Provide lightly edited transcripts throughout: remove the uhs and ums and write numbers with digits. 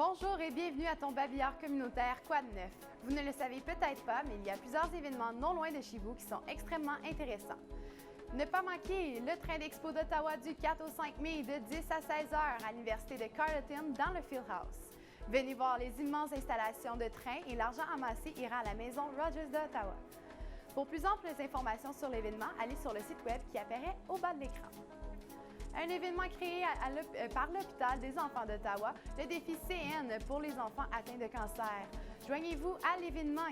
Bonjour et bienvenue à ton babillard communautaire Quoi de neuf? Vous ne le savez peut-être pas, mais il y a plusieurs événements non loin de chez vous qui sont extrêmement intéressants. Ne pas manquer le train d'expo d'Ottawa du 4 au 5 mai de 10 à 16 heures à l'Université de Carleton dans le Fieldhouse. Venez voir les immenses installations de trains et l'argent amassé ira à la Maison Rogers d'Ottawa. Pour plus amples informations sur l'événement, allez sur le site web qui apparaît au bas de l'écran. Un événement créé par l'Hôpital des enfants d'Ottawa, le défi CN pour les enfants atteints de cancer. Joignez-vous à l'événement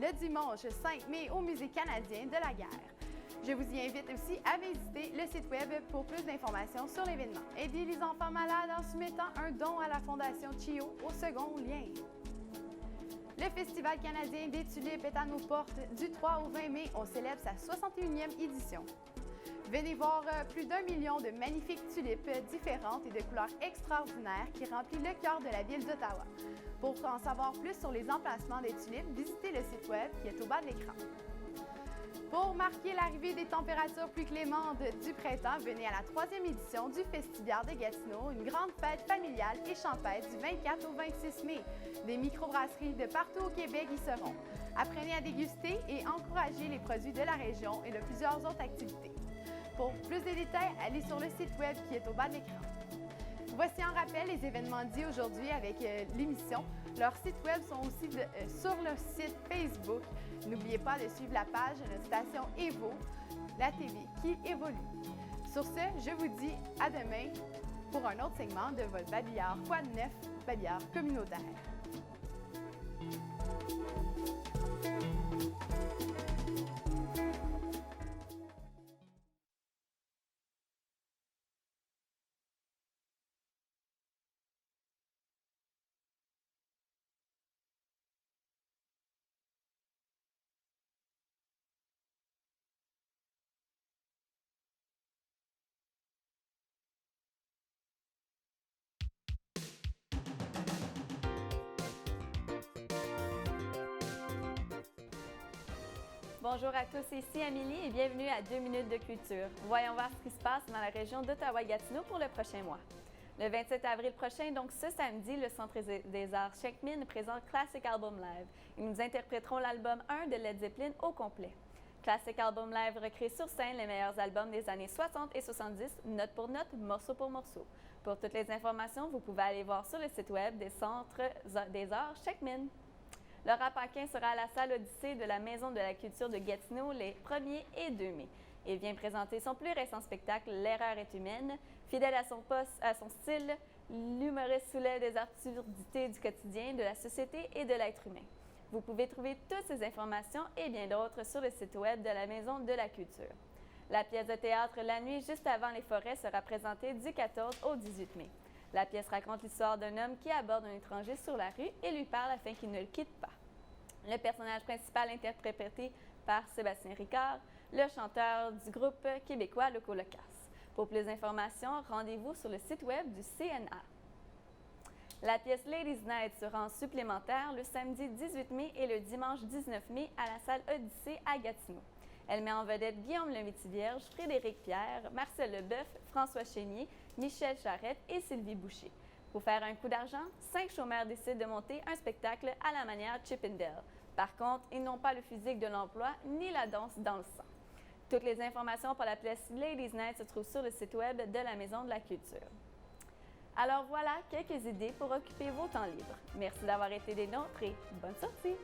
le dimanche 5 mai au Musée canadien de la guerre. Je vous y invite aussi à visiter le site web pour plus d'informations sur l'événement. Aidez les enfants malades en soumettant un don à la Fondation CHIO au second lien. Le Festival canadien des tulipes est à nos portes du 3 au 20 mai. On célèbre sa 61e édition. Venez voir plus d'1 million de magnifiques tulipes différentes et de couleurs extraordinaires qui remplissent le cœur de la ville d'Ottawa. Pour en savoir plus sur les emplacements des tulipes, visitez le site web qui est au bas de l'écran. Pour marquer l'arrivée des températures plus clémentes du printemps, venez à la 3e édition du Festival de Gatineau, une grande fête familiale et champêtre du 24 au 26 mai. Des microbrasseries de partout au Québec y seront. Apprenez à déguster et encourager les produits de la région et de plusieurs autres activités. Pour plus de détails, allez sur le site web qui est au bas de l'écran. Voici en rappel les événements dits aujourd'hui avec l'émission. Leurs sites web sont aussi sur le site Facebook. N'oubliez pas de suivre la page de notre station Evo, la TV qui évolue. Sur ce, je vous dis à demain pour un autre segment de votre babillard Quoi de neuf, babillard communautaire. Bonjour à tous, ici Amélie et bienvenue à 2 minutes de culture. Voyons voir ce qui se passe dans la région d'Ottawa-Gatineau pour le prochain mois. Le 27 avril prochain, donc ce samedi, le Centre des arts Checkmin présente Classic Album Live. Ils nous interpréteront l'album 1 de Led Zeppelin au complet. Classic Album Live recrée sur scène les meilleurs albums des années 60 et 70, note pour note, morceau pour morceau. Pour toutes les informations, vous pouvez aller voir sur le site web des Centres des arts Checkmin. Laura Paquin sera à la salle Odyssée de la Maison de la culture de Gatineau les 1er et 2 mai. Il vient présenter son plus récent spectacle, L'erreur est humaine. Fidèle à son style, l'humoriste soulève des absurdités du quotidien, de la société et de l'être humain. Vous pouvez trouver toutes ces informations et bien d'autres sur le site web de la Maison de la culture. La pièce de théâtre La nuit juste avant les forêts sera présentée du 14 au 18 mai. La pièce raconte l'histoire d'un homme qui aborde un étranger sur la rue et lui parle afin qu'il ne le quitte pas. Le personnage principal interprété par Sébastien Ricard, le chanteur du groupe québécois Le Colocasse. Pour plus d'informations, rendez-vous sur le site web du CNA. La pièce Ladies Night sera en supplémentaire le samedi 18 mai et le dimanche 19 mai à la salle Odyssée à Gatineau. Elle met en vedette Guillaume le Métivierge, Frédéric Pierre, Marcel Leboeuf, François Chénier, Michel Charette et Sylvie Boucher. Pour faire un coup d'argent, 5 chômeurs décident de monter un spectacle à la manière Chip 'n Dale. Par contre, ils n'ont pas le physique de l'emploi ni la danse dans le sang. Toutes les informations pour la pièce Ladies Night se trouvent sur le site web de la Maison de la culture. Alors voilà quelques idées pour occuper vos temps libres. Merci d'avoir été des nôtres et bonne sortie!